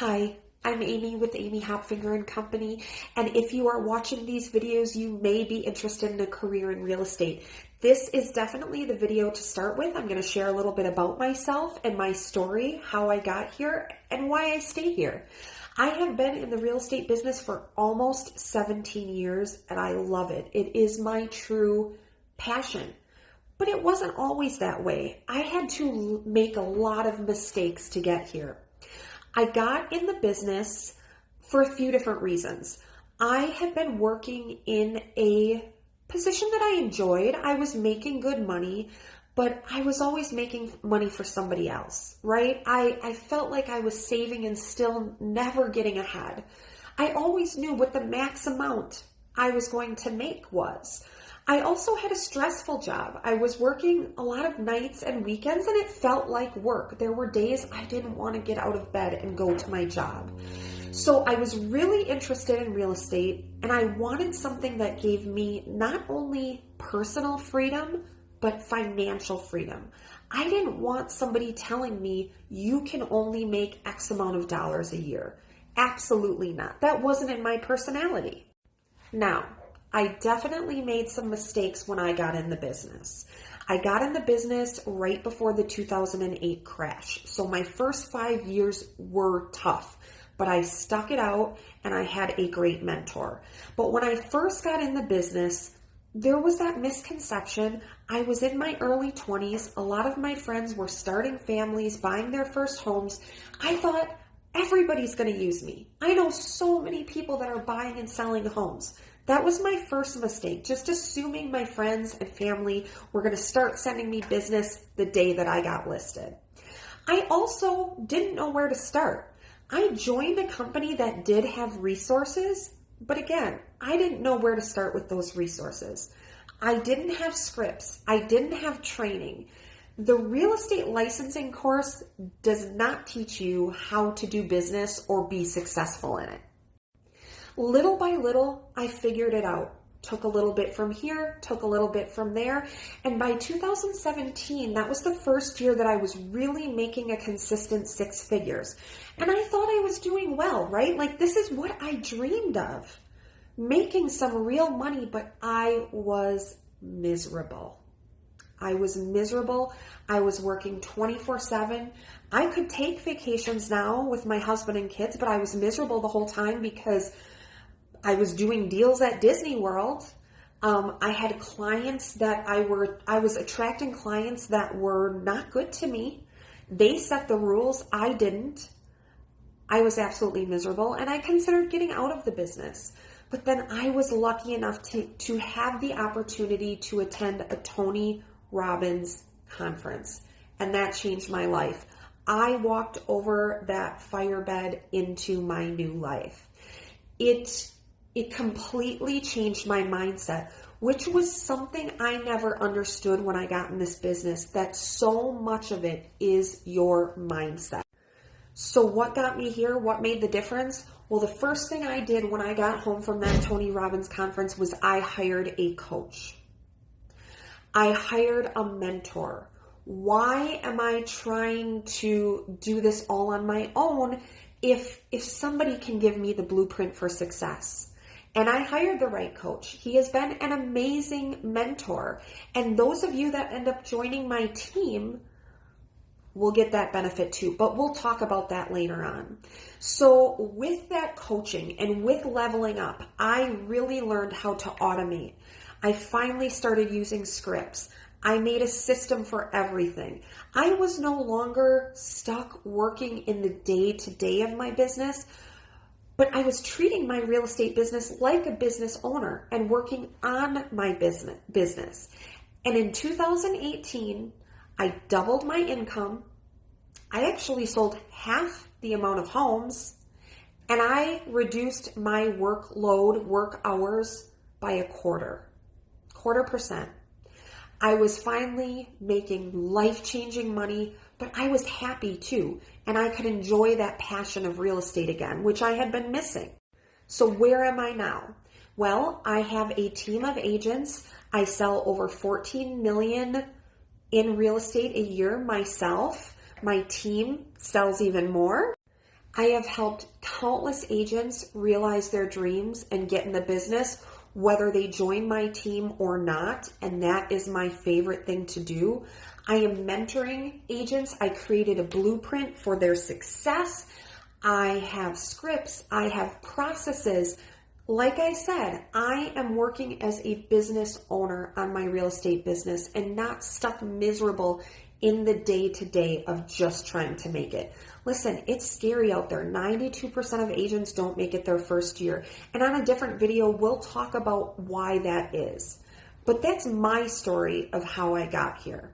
Hi, I'm Amy with Amy Hopfinger and Company, and if you are watching these videos, you may be interested in a career in real estate. This is definitely the video to start with. I'm going to share a little bit about myself and my story, how I got here, and why I stay here. I have been in the real estate business for almost 17 years, and I love it. It is my true passion. But it wasn't always that way. I had to make a lot of mistakes to get here. I got in the business for a few different reasons. I had been working in a position that I enjoyed. I was making good money, but I was always making money for somebody else, right? I felt like I was saving and still never getting ahead. I always knew what the max amount I was going to make was. I also had a stressful job. I was working a lot of nights and weekends, and it felt like work. There were days I didn't want to get out of bed and go to my job. So I was really interested in real estate, and I wanted something that gave me not only personal freedom, but financial freedom. I didn't want somebody telling me you can only make X amount of dollars a year. Absolutely not. That wasn't in my personality. Now, I definitely made some mistakes when I got in the business. I got in the business right before the 2008 crash. So my first 5 years were tough, but I stuck it out and I had a great mentor. But when I first got in the business, there was that misconception. I was in my early 20s. A lot of my friends were starting families, buying their first homes. I thought everybody's going to use me. I know so many people that are buying and selling homes. That was my first mistake, just assuming my friends and family were going to start sending me business the day that I got listed. I also didn't know where to start. I joined a company that did have resources, but again, I didn't know where to start with those resources. I didn't have scripts. I didn't have training. The real estate licensing course does not teach you how to do business or be successful in it. Little by little, I figured it out. Took a little bit from here, took a little bit from there. And by 2017, that was the first year that I was really making a consistent 6 figures. And I thought I was doing well, right? Like, this is what I dreamed of. Making some real money, but I was miserable. I was miserable. I was working 24/7. I could take vacations now with my husband and kids, but I was miserable the whole time because I was doing deals at Disney World. I had clients that I was attracting clients that were not good to me. They set the rules. I didn't. I was absolutely miserable, and I considered getting out of the business. But then I was lucky enough to have the opportunity to attend a Tony Robbins conference, and that changed my life. I walked over that firebed into my new life. It completely changed my mindset, which was something I never understood when I got in this business, that so much of it is your mindset. So what got me here? What made the difference? Well, the first thing I did when I got home from that Tony Robbins conference was I hired a coach. I hired a mentor. Why am I trying to do this all on my own if somebody can give me the blueprint for success? And I hired the right coach. He has been an amazing mentor. And those of you that end up joining my team will get that benefit too. But we'll talk about that later on. So with that coaching and with leveling up, I really learned how to automate. I finally started using scripts. I made a system for everything. I was no longer stuck working in the day-to-day of my business, but I was treating my real estate business like a business owner and working on my business. And in 2018, I doubled my income. I actually sold half the amount of homes, and I reduced my workload, work hours by a quarter percent. I was finally making life-changing money, but I was happy too, and I could enjoy that passion of real estate again, which I had been missing. So where am I now? Well, I have a team of agents. I sell over 14 million in real estate a year myself. My team sells even more. I have helped countless agents realize their dreams and get in the business, whether they join my team or not, and that is my favorite thing to do. I am mentoring agents. I created a blueprint for their success. I have scripts. I have processes. Like I said, I am working as a business owner on my real estate business and not stuck miserable in the day-to-day of just trying to make it. Listen, it's scary out there. 92% of agents don't make it their first year. And on a different video, we'll talk about why that is. But that's my story of how I got here.